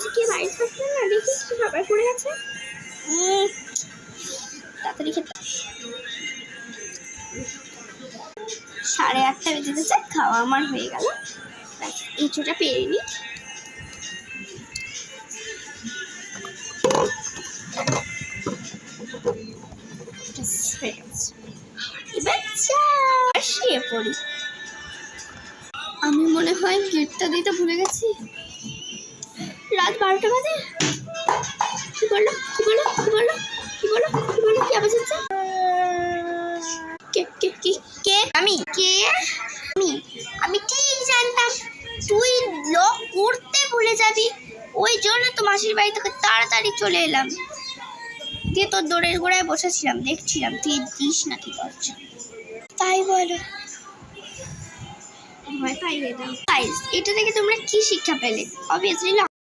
বলছি কে বাড়ি থাকবে না, দেখি কি খাবার পড়ে আছে। তাড়াতাড়ি খেতে। 8:30 বেজে গেছে, খাওয়া আমার হয়ে গেল। এঁচোটা পেরে নি। এবার শুয়ে পড়ি। আমি মনে হয় গেটটা দিতে ভুলে গেছি। রাত 12টা বাজে। কি বললো কি বললো কি বললো কি বললো কি বললো কি আওয়াজ হচ্ছে? কে কে কে কে? আমি কে? আমি ঠিক জানতাম তুই লক করতে ভুলে যাবি, ওই জন্য তো মাসির বাড়ি থেকে তাড়াতাড়ি চলে এলাম। দিয়ে তোর দৌড়ের গোড়ায় বসেছিলাম, দেখছিলাম তুই দিস না কি করছ। তাই বলো, ভয় পাইয়ে দাও। এটা থেকে তোমরা কি শিক্ষা পেলে? অবভিয়াসলি